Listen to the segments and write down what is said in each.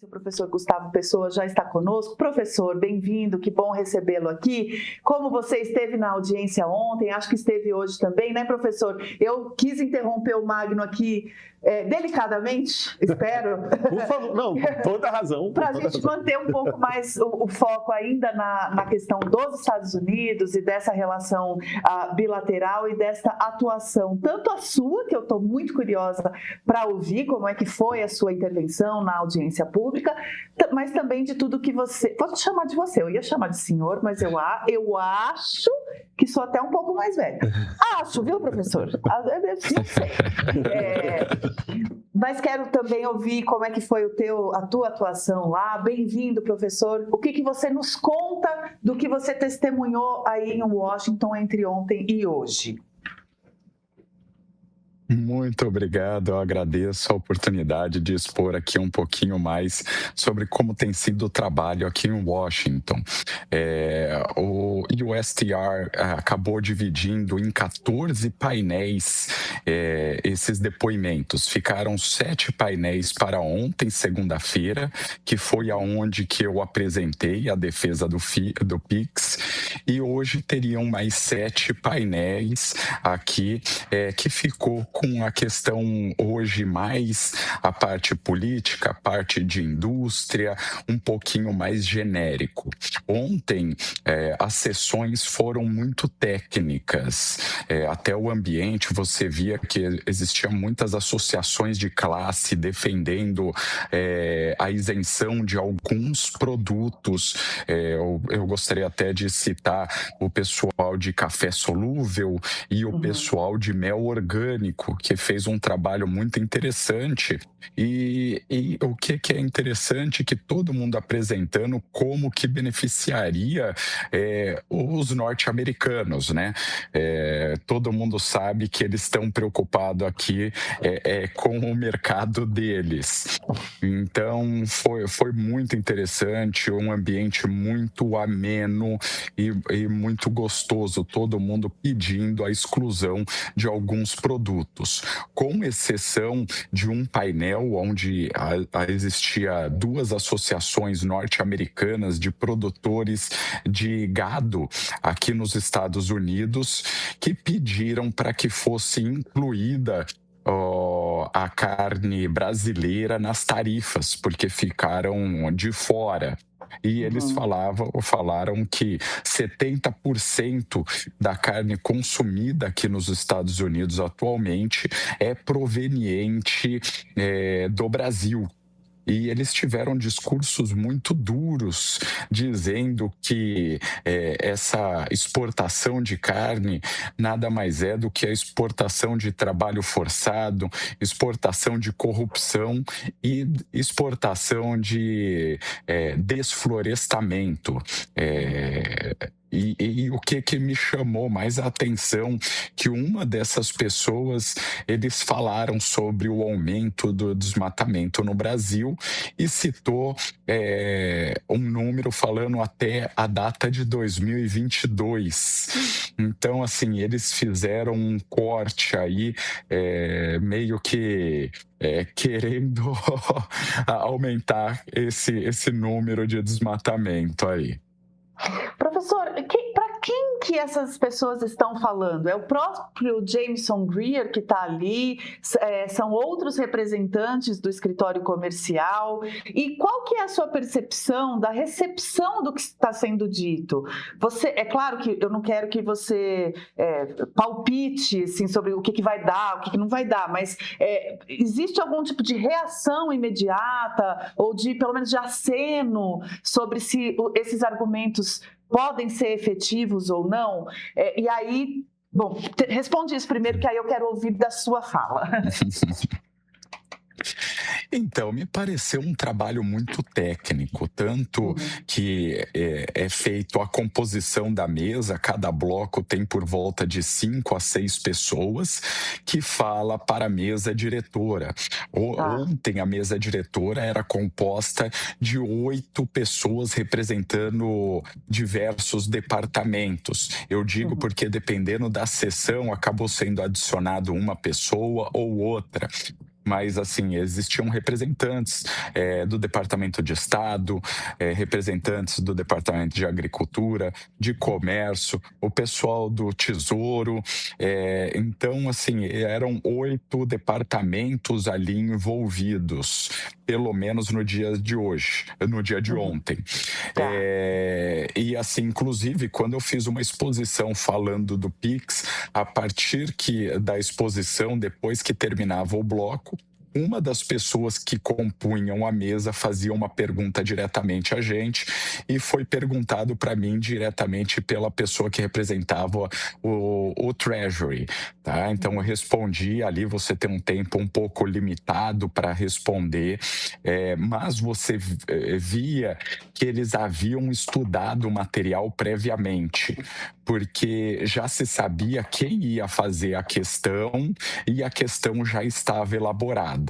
O professor Gustavo Pessoa já está conosco. Professor, bem-vindo, que bom recebê-lo aqui. Como você esteve na audiência ontem, acho que esteve hoje também, né, professor? Eu quis interromper o Magno aqui delicadamente, espero. Por favor, não, com toda razão. Para a gente manter um pouco mais o foco ainda na questão dos Estados Unidos e dessa relação bilateral e dessa atuação, tanto a sua, que eu estou muito curiosa para ouvir como é que foi a sua intervenção na audiência pública, mas também de tudo que você... Posso chamar de você, eu ia chamar de senhor, mas eu acho que sou até um pouco mais velha. Acho, viu, professor? Não sei. Mas quero também ouvir como é que foi a tua atuação lá. Bem-vindo, professor. O que você nos conta do que você testemunhou aí em Washington entre ontem e hoje? Muito obrigado, eu agradeço a oportunidade de expor aqui um pouquinho mais sobre como tem sido o trabalho aqui em Washington. O USTR acabou dividindo em 14 painéis esses depoimentos. Ficaram 7 painéis para ontem, segunda-feira, que foi aonde que eu apresentei a defesa do PIX, e hoje teriam mais 7 painéis aqui que ficou com a questão hoje mais a parte política, a parte de indústria, um pouquinho mais genérico. Ontem, as sessões foram muito técnicas. Até o ambiente, você via que existiam muitas associações de classe defendendo a isenção de alguns produtos. Eu gostaria até de citar o pessoal de café solúvel e o pessoal de mel orgânico, que fez um trabalho muito interessante. E o que é interessante, que todo mundo apresentando como que beneficiaria os norte-americanos, né? Todo mundo sabe que eles estão preocupados aqui com o mercado deles. Então, foi muito interessante, um ambiente muito ameno e muito gostoso, todo mundo pedindo a exclusão de alguns produtos, com exceção de um painel onde existia 2 associações norte-americanas de produtores de gado aqui nos Estados Unidos, que pediram para que fosse incluída a carne brasileira nas tarifas, porque ficaram de fora. E eles falaram que 70% da carne consumida aqui nos Estados Unidos atualmente é proveniente do Brasil. E eles tiveram discursos muito duros, dizendo que essa exportação de carne nada mais é do que a exportação de trabalho forçado, exportação de corrupção e exportação de desflorestamento. E o que me chamou mais a atenção, que uma dessas pessoas, eles falaram sobre o aumento do desmatamento no Brasil e citou um número falando até a data de 2022. Então, assim, eles fizeram um corte aí, meio que querendo aumentar esse número de desmatamento aí. Professor, para quem que essas pessoas estão falando? É o próprio Jameson Greer que está ali? São outros representantes do escritório comercial? E qual que é a sua percepção da recepção do que está sendo dito? É claro que eu não quero que você palpite assim, sobre o que vai dar, o que não vai dar, mas existe algum tipo de reação imediata ou pelo menos de aceno sobre se esses argumentos podem ser efetivos ou não? E aí, bom, responde isso primeiro, que aí eu quero ouvir da sua fala. Então, me pareceu um trabalho muito técnico, tanto que é feito a composição da mesa, cada bloco tem por volta de 5 a 6 pessoas, que fala para a mesa diretora. Ontem, a mesa diretora era composta de 8 pessoas representando diversos departamentos. Eu digo porque, dependendo da sessão, acabou sendo adicionado uma pessoa ou outra. mas assim, existiam representantes do Departamento de Estado, representantes do Departamento de Agricultura, de Comércio, o pessoal do Tesouro. Então, assim, eram 8 departamentos ali envolvidos, pelo menos no dia de hoje, no dia de ontem. Tá. E assim, inclusive, quando eu fiz uma exposição falando do Pix, a partir da exposição, depois que terminava o bloco, uma das pessoas que compunham a mesa fazia uma pergunta diretamente a gente e foi perguntado para mim diretamente pela pessoa que representava o Treasury, tá? Então eu respondi ali, você tem um tempo um pouco limitado para responder, mas você via que eles haviam estudado o material previamente, porque já se sabia quem ia fazer a questão e a questão já estava elaborada.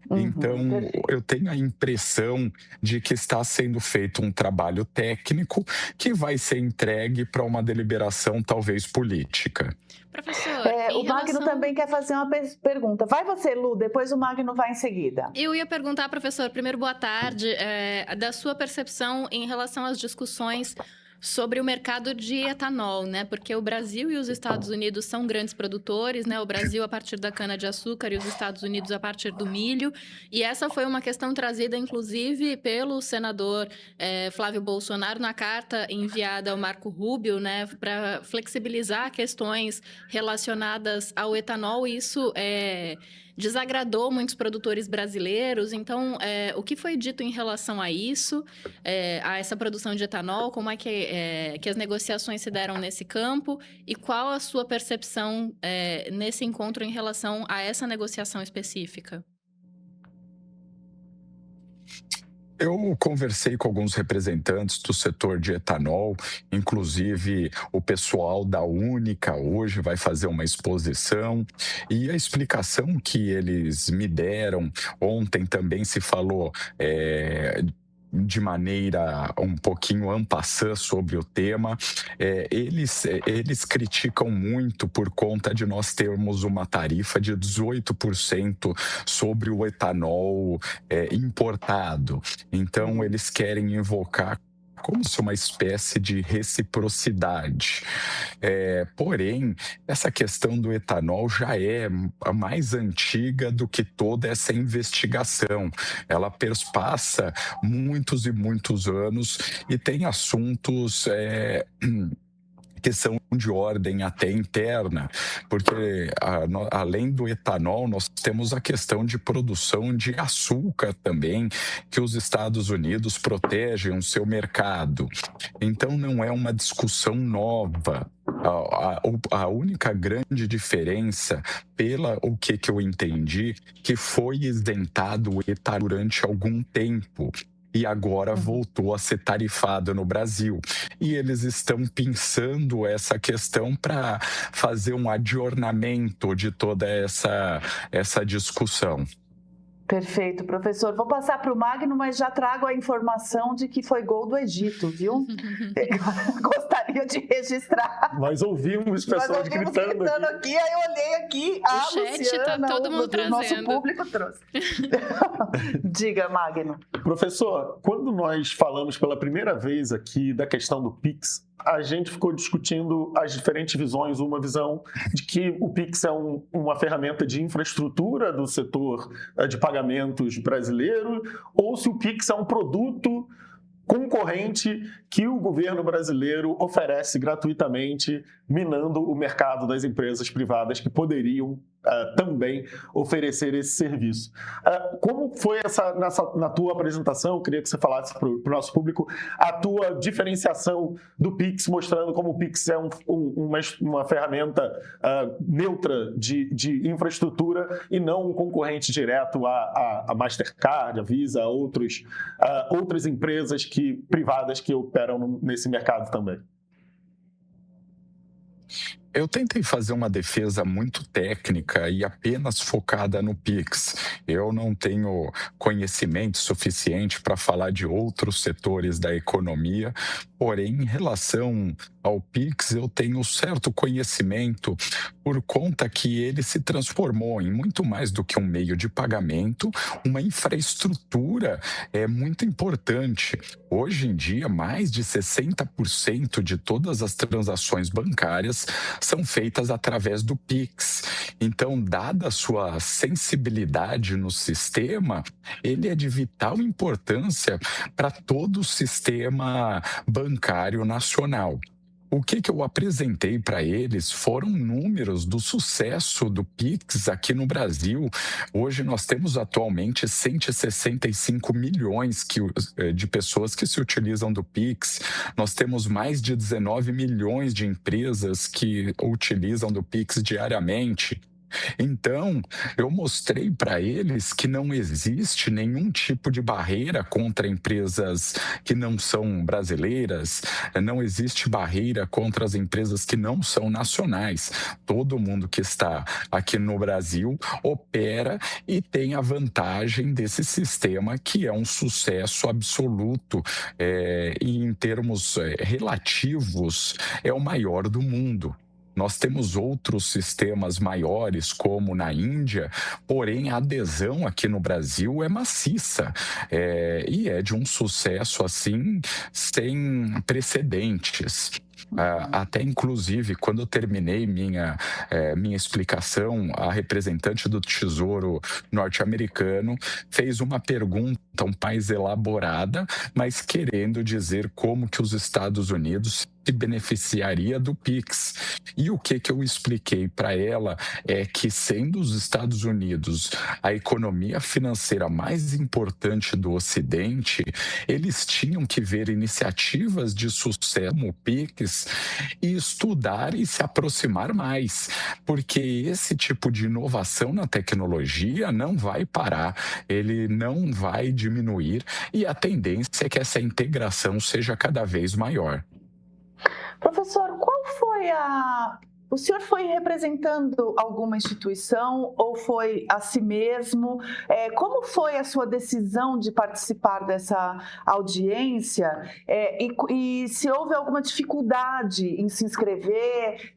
Então, eu tenho a impressão de que está sendo feito um trabalho técnico que vai ser entregue para uma deliberação talvez política. Professor, o Magno também quer fazer uma pergunta. Vai você, Lu, depois o Magno vai em seguida. Eu ia perguntar, professor, primeiro, boa tarde, da sua percepção em relação às discussões sobre o mercado de etanol, né? Porque o Brasil e os Estados Unidos são grandes produtores, né? O Brasil a partir da cana-de-açúcar e os Estados Unidos a partir do milho. E essa foi uma questão trazida, inclusive, pelo senador Flávio Bolsonaro na carta enviada ao Marco Rubio, né? Para flexibilizar questões relacionadas ao etanol. E isso desagradou muitos produtores brasileiros. Então, o que foi dito em relação a isso, a essa produção de etanol? Como é que as negociações se deram nesse campo? E qual a sua percepção nesse encontro em relação a essa negociação específica? Eu conversei com alguns representantes do setor de etanol, inclusive o pessoal da Única hoje vai fazer uma exposição, e a explicação que eles me deram, ontem também se falou de maneira um pouquinho en passant sobre o tema, eles criticam muito por conta de nós termos uma tarifa de 18% sobre o etanol importado. Então, eles querem invocar como se uma espécie de reciprocidade. Porém, essa questão do etanol já é mais antiga do que toda essa investigação. Ela perpassa muitos e muitos anos e tem assuntos que são de ordem até interna, porque além do etanol, nós temos a questão de produção de açúcar também, que os Estados Unidos protegem o seu mercado. Então, não é uma discussão nova. A única grande diferença, o que eu entendi, que foi isentado o etanol durante algum tempo, e agora voltou a ser tarifado no Brasil. E eles estão pensando essa questão para fazer um adornamento de toda essa discussão. Perfeito, professor. Vou passar para o Magno, mas já trago a informação de que foi gol do Egito, viu? Gostaria de registrar. Nós ouvimos pessoas gritando aqui. Aí eu olhei aqui, o chat Luciana, todo mundo trazendo. Nosso público trouxe. Diga, Magno. Professor, quando nós falamos pela primeira vez aqui da questão do Pix, a gente ficou discutindo as diferentes visões, uma visão de que o Pix é uma ferramenta de infraestrutura do setor de pagamentos brasileiro, ou se o Pix é um produto concorrente que o governo brasileiro oferece gratuitamente, minando o mercado das empresas privadas que poderiam também oferecer esse serviço. Como foi na tua apresentação, eu queria que você falasse para o nosso público, a tua diferenciação do Pix, mostrando como o Pix é uma ferramenta neutra de infraestrutura e não um concorrente direto a Mastercard, a Visa, a outras empresas privadas que operam nesse mercado também. Eu tentei fazer uma defesa muito técnica e apenas focada no Pix. Eu não tenho conhecimento suficiente para falar de outros setores da economia, porém, em relação ao Pix, eu tenho certo conhecimento por conta que ele se transformou em muito mais do que um meio de pagamento, uma infraestrutura é muito importante. Hoje em dia, mais de 60% de todas as transações bancárias são feitas através do Pix. Então, dada a sua sensibilidade no sistema, ele é de vital importância para todo o sistema bancário nacional. O que eu apresentei para eles foram números do sucesso do Pix aqui no Brasil. Hoje nós temos atualmente 165 milhões de pessoas que se utilizam do Pix. Nós temos mais de 19 milhões de empresas que utilizam do Pix diariamente. Então, eu mostrei para eles que não existe nenhum tipo de barreira contra empresas que não são brasileiras, não existe barreira contra as empresas que não são nacionais. Todo mundo que está aqui no Brasil opera e tem a vantagem desse sistema que é um sucesso absoluto e em termos relativos é o maior do mundo. Nós temos outros sistemas maiores, como na Índia, porém a adesão aqui no Brasil é maciça e é de um sucesso assim sem precedentes. Até inclusive, quando eu terminei minha explicação, a representante do Tesouro norte-americano fez uma pergunta um mais elaborada, mas querendo dizer como que os Estados Unidos se beneficiaria do Pix. E o que eu expliquei para ela é que, sendo os Estados Unidos a economia financeira mais importante do Ocidente, eles tinham que ver iniciativas de sucesso como o Pix e estudar e se aproximar mais, porque esse tipo de inovação na tecnologia não vai parar, ele não vai diminuir e a tendência é que essa integração seja cada vez maior. Professor, qual foi a... O senhor foi representando alguma instituição ou foi a si mesmo? Como foi a sua decisão de participar dessa audiência? E se houve alguma dificuldade em se inscrever?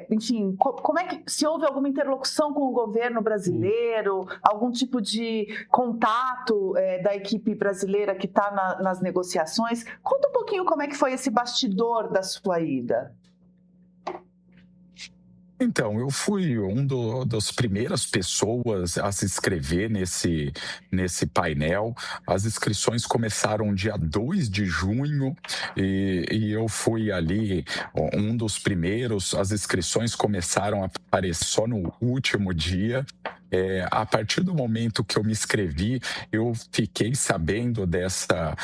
Enfim, como é que, se houve alguma interlocução com o governo brasileiro? Algum tipo de contato da equipe brasileira que está nas negociações? Conta um pouquinho como é que foi esse bastidor da sua ida. Então, eu fui das primeiras pessoas a se inscrever nesse painel. As inscrições começaram dia 2 de junho e eu fui ali um dos primeiros. As inscrições começaram a aparecer só no último dia. A partir do momento que eu me inscrevi, eu fiquei sabendo dessa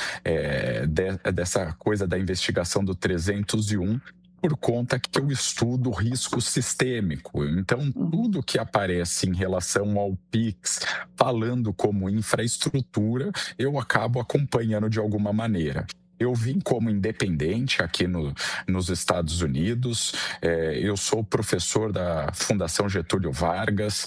coisa da investigação do 301, por conta que eu estudo risco sistêmico. Então, tudo que aparece em relação ao Pix, falando como infraestrutura, eu acabo acompanhando de alguma maneira. Eu vim como independente aqui nos Estados Unidos, eu sou professor da Fundação Getúlio Vargas,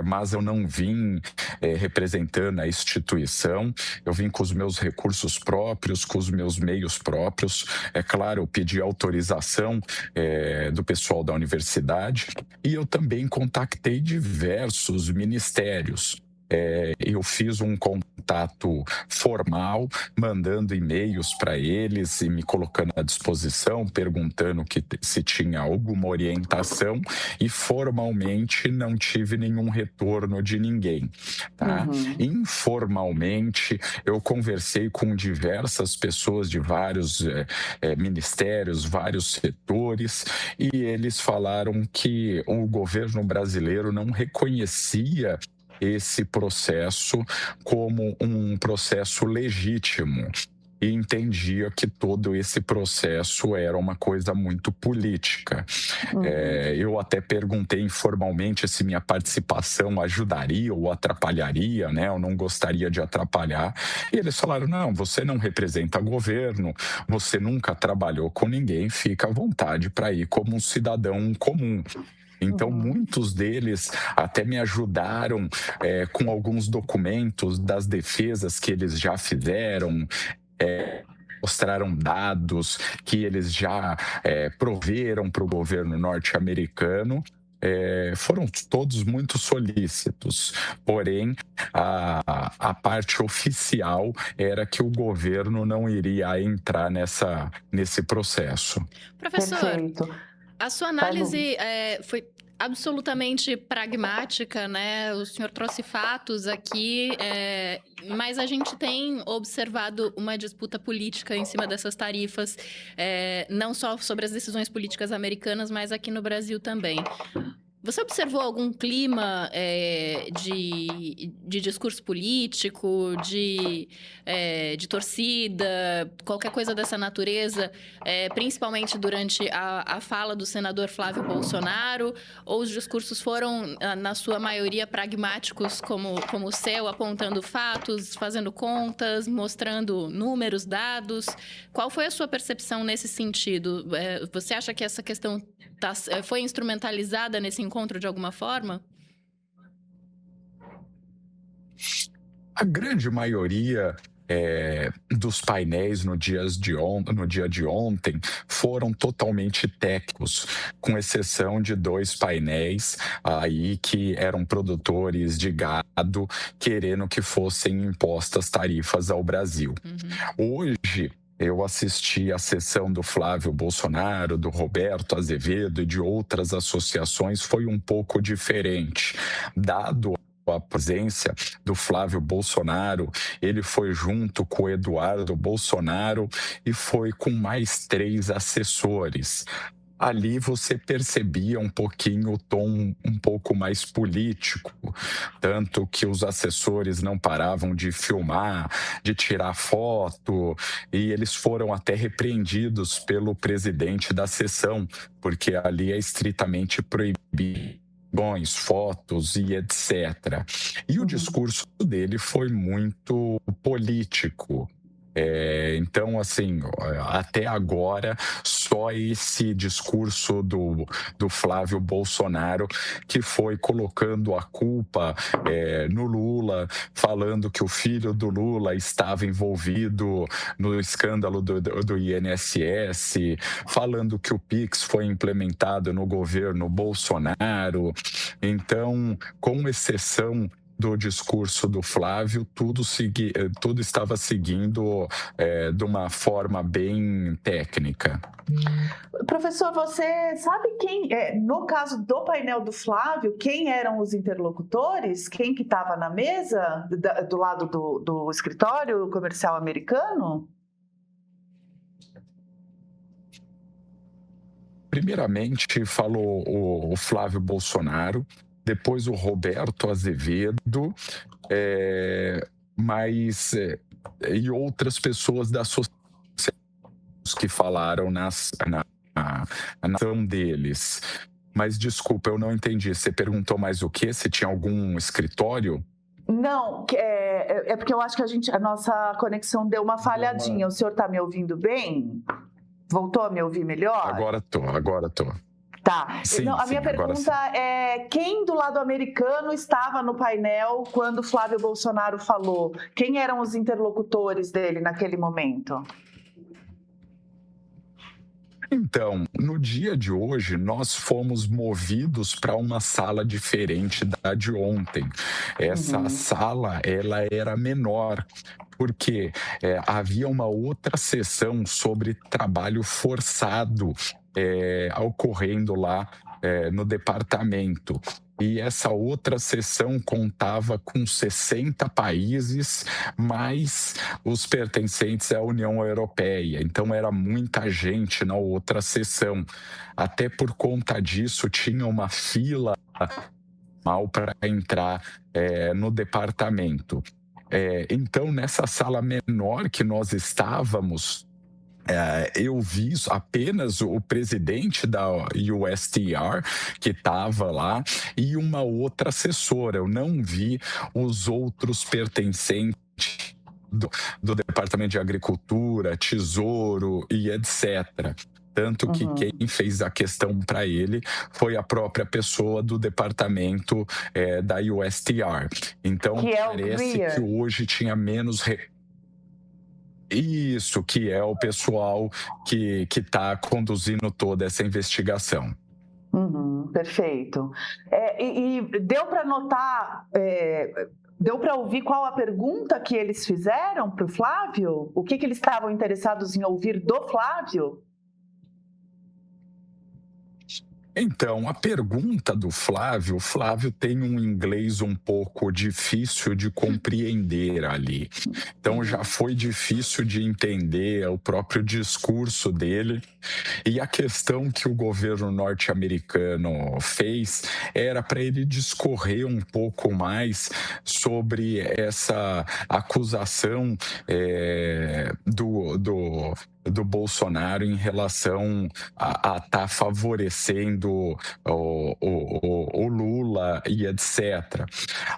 mas eu não vim representando a instituição, eu vim com os meus recursos próprios, com os meus meios próprios. É claro, eu pedi autorização do pessoal da universidade e eu também contactei diversos ministérios. Eu fiz um contato formal, mandando e-mails para eles e me colocando à disposição, perguntando se tinha alguma orientação, e formalmente não tive nenhum retorno de ninguém. Tá? Informalmente, eu conversei com diversas pessoas de vários ministérios, vários setores, e eles falaram que o governo brasileiro não reconhecia esse processo como um processo legítimo. e entendia que todo esse processo era uma coisa muito política. Eu até perguntei informalmente se minha participação ajudaria ou atrapalharia, né? Eu não gostaria de atrapalhar. E eles falaram: não, você não representa governo, você nunca trabalhou com ninguém, fica à vontade para ir como um cidadão comum. Então, muitos deles até me ajudaram com alguns documentos das defesas que eles já fizeram, mostraram dados que eles já proveram para o governo norte-americano. Foram todos muito solícitos, porém a parte oficial era que o governo não iria entrar nesse processo. Professor, Perfeito. a sua análise foi absolutamente pragmática, né? O senhor trouxe fatos aqui, mas a gente tem observado uma disputa política em cima dessas tarifas, não só sobre as decisões políticas americanas, mas aqui no Brasil também. Você observou algum clima de discurso político, de torcida, qualquer coisa dessa natureza, principalmente durante a fala do senador Flávio Bolsonaro? Ou os discursos foram, na sua maioria, pragmáticos como o seu, apontando fatos, fazendo contas, mostrando números, dados? Qual foi a sua percepção nesse sentido? Você acha que essa questão foi instrumentalizada nesse encontro de alguma forma? A grande maioria dos painéis no dia de ontem foram totalmente técnicos, com exceção de 2 painéis aí que eram produtores de gado querendo que fossem impostas tarifas ao Brasil. Hoje, eu assisti a sessão do Flávio Bolsonaro, do Roberto Azevedo e de outras associações, foi um pouco diferente. Dado a presença do Flávio Bolsonaro, ele foi junto com o Eduardo Bolsonaro e foi com mais 3 assessores. Ali você percebia um pouquinho o tom um pouco mais político, tanto que os assessores não paravam de filmar, de tirar foto, e eles foram até repreendidos pelo presidente da sessão, porque ali é estritamente proibido fotos e etc. E o discurso dele foi muito político. Então, assim, até agora, só esse discurso do Flávio Bolsonaro que foi colocando a culpa no Lula, falando que o filho do Lula estava envolvido no escândalo do INSS, falando que o Pix foi implementado no governo Bolsonaro. Então, com exceção do discurso do Flávio, tudo estava seguindo de uma forma bem técnica. Professor, você sabe quem, no caso do painel do Flávio, quem eram os interlocutores? Quem que estava na mesa do lado do escritório comercial americano? Primeiramente, falou o Flávio Bolsonaro, depois o Roberto Azevedo, e outras pessoas da sociedade que falaram na ação deles. Mas, desculpa, eu não entendi. Você perguntou mais o quê? Se tinha algum escritório? Não, é porque eu acho que a nossa conexão deu uma falhadinha. O senhor está me ouvindo bem? Voltou a me ouvir melhor? Agora tô. Tá. Sim, a minha pergunta é: quem do lado americano estava no painel quando Flávio Bolsonaro falou? Quem eram os interlocutores dele naquele momento? Então, no dia de hoje, nós fomos movidos para uma sala diferente da de ontem. Essa sala, ela era menor, porque havia uma outra sessão sobre trabalho forçado ocorrendo lá no departamento. E essa outra sessão contava com 60 países, mais os pertencentes à União Europeia. Então, era muita gente na outra sessão. Até por conta disso, tinha uma fila para entrar no departamento. Então, nessa sala menor que nós estávamos, eu vi apenas o presidente da USTR, que estava lá, e uma outra assessora. Eu não vi os outros pertencentes do Departamento de Agricultura, Tesouro e etc. Tanto que quem fez a questão para ele foi a própria pessoa do departamento da USTR. Então, Que é o parece Greer. que hoje tinha menos... Isso, que é o pessoal que está conduzindo toda essa investigação. Perfeito. E deu para notar, deu para ouvir qual a pergunta que eles fizeram para o Flávio? O que eles estavam interessados em ouvir do Flávio? Então, a pergunta do Flávio, o Flávio tem um inglês um pouco difícil de compreender ali. Então, já foi difícil de entender o próprio discurso dele. E a questão que o governo norte-americano fez era para ele discorrer um pouco mais sobre essa acusação do Bolsonaro em relação a estar favorecendo o Lula e etc.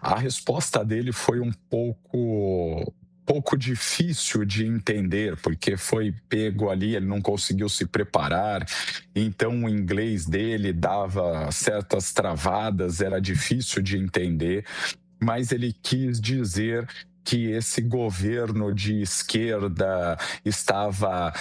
A resposta dele foi um pouco difícil de entender, porque foi pego ali, ele não conseguiu se preparar, então o inglês dele dava certas travadas, era difícil de entender, mas ele quis dizer que esse governo de esquerda estava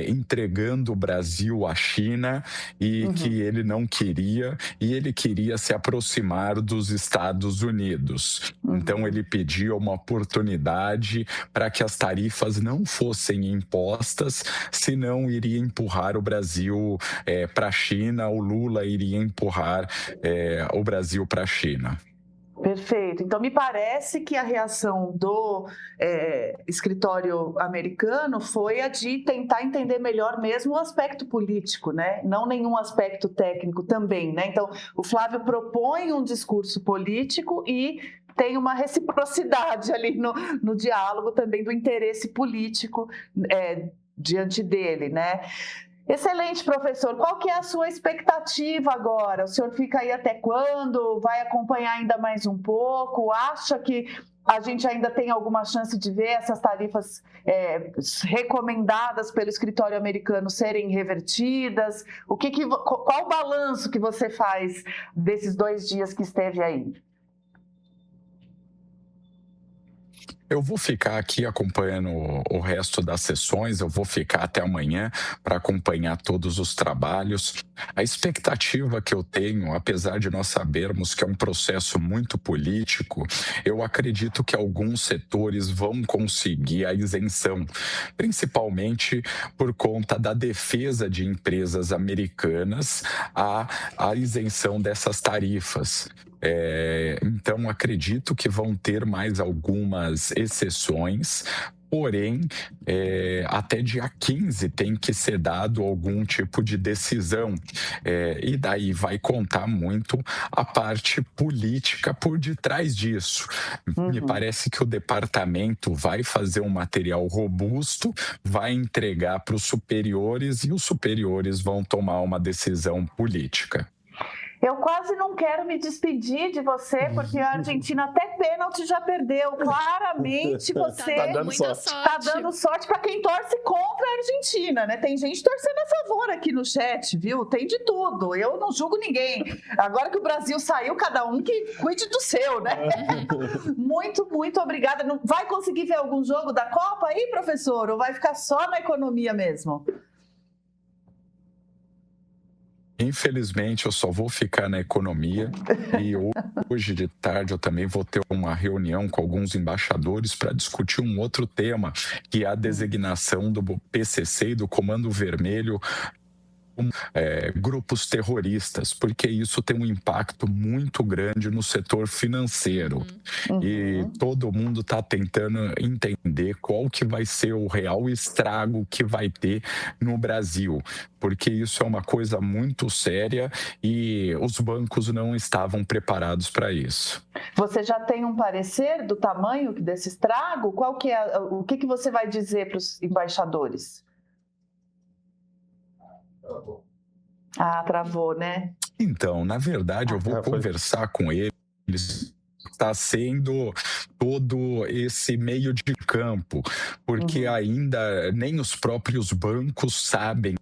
entregando o Brasil à China e que ele não queria, e ele queria se aproximar dos Estados Unidos. Então, ele pediu uma oportunidade para que as tarifas não fossem impostas, senão iria empurrar o Brasil para a China, o Lula iria empurrar o Brasil para a China. Perfeito. Então, me parece que a reação do escritório americano foi a de tentar entender melhor mesmo o aspecto político, né? Não nenhum aspecto técnico também, né? Então, o Flávio propõe um discurso político e tem uma reciprocidade ali no diálogo também do interesse político diante dele, né? Excelente, professor. Qual que é a sua expectativa agora? O senhor fica aí até quando? Vai acompanhar ainda mais um pouco? Acha que a gente ainda tem alguma chance de ver essas tarifas recomendadas pelo escritório americano serem revertidas? Qual o balanço que você faz desses 2 dias que esteve aí? Eu vou ficar aqui acompanhando o resto das sessões, eu vou ficar até amanhã para acompanhar todos os trabalhos. A expectativa que eu tenho, apesar de nós sabermos que é um processo muito político, eu acredito que alguns setores vão conseguir a isenção, principalmente por conta da defesa de empresas americanas à isenção dessas tarifas. Então, acredito que vão ter mais algumas exceções, porém, até dia 15 tem que ser dado algum tipo de decisão, e daí vai contar muito a parte política por detrás disso. Me parece que o departamento vai fazer um material robusto, vai entregar para os superiores e os superiores vão tomar uma decisão política. Eu quase não quero me despedir de você, porque a Argentina até pênalti já perdeu. Claramente você está dando sorte para quem torce contra a Argentina, né? Tem gente torcendo a favor aqui no chat, viu? Tem de tudo. Eu não julgo ninguém. Agora que o Brasil saiu, cada um que cuide do seu, né? Muito, muito obrigada. Vai conseguir ver algum jogo da Copa aí, professor? Ou vai ficar só na economia mesmo? Infelizmente, eu só vou ficar na economia e hoje de tarde eu também vou ter uma reunião com alguns embaixadores para discutir um outro tema, que é a designação do PCC e do Comando Vermelho grupos terroristas, porque isso tem um impacto muito grande no setor financeiro. E todo mundo está tentando entender qual que vai ser o real estrago que vai ter no Brasil, porque isso é uma coisa muito séria e os bancos não estavam preparados para isso. Você já tem um parecer do tamanho desse estrago? Qual que é, o que você vai dizer para os embaixadores? Travou, né? Então, na verdade, eu vou conversar com eles. Está sendo todo esse meio de campo, porque ainda nem os próprios bancos sabem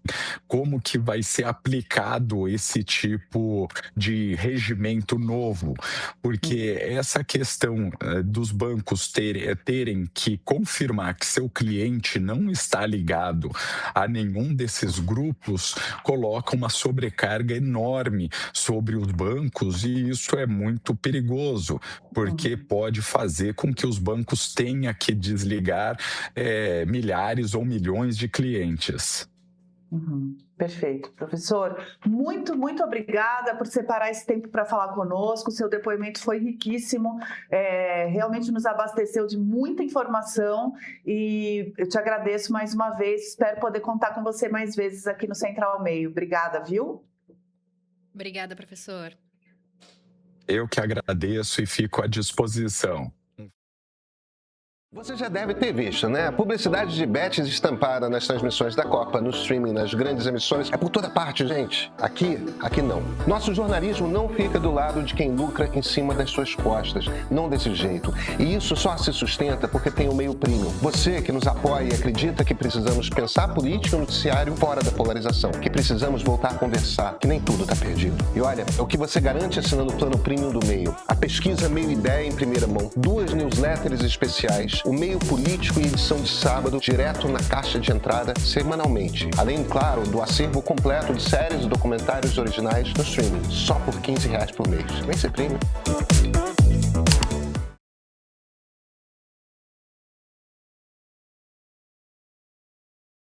como que vai ser aplicado esse tipo de regimento novo, porque essa questão dos bancos terem que confirmar que seu cliente não está ligado a nenhum desses grupos coloca uma sobrecarga enorme sobre os bancos e isso é muito perigoso, porque pode fazer com que os bancos tenham que desligar milhares ou milhões de clientes. Perfeito. Professor, muito, muito obrigada por separar esse tempo para falar conosco. Seu depoimento foi riquíssimo, realmente nos abasteceu de muita informação e eu te agradeço mais uma vez. Espero poder contar com você mais vezes aqui no Central Meio. Obrigada, viu? Obrigada, professor. Eu que agradeço e fico à disposição. Você já deve ter visto, né? A publicidade de bets estampada nas transmissões da Copa, no streaming, nas grandes emissoras, é por toda parte, gente. Aqui não. Nosso jornalismo não fica do lado de quem lucra em cima das suas costas, não desse jeito. E isso só se sustenta porque tem o meio premium. Você que nos apoia e acredita que precisamos pensar política e noticiário fora da polarização, que precisamos voltar a conversar, que nem tudo tá perdido. E olha, é o que você garante assinando o plano premium do Meio. A pesquisa Meio Ideia em primeira mão, 2 newsletters especiais, o Meio Político e edição de sábado, direto na caixa de entrada, semanalmente. Além, claro, do acervo completo de séries e documentários originais no streaming, só por R$15 por mês. Vem ser premium.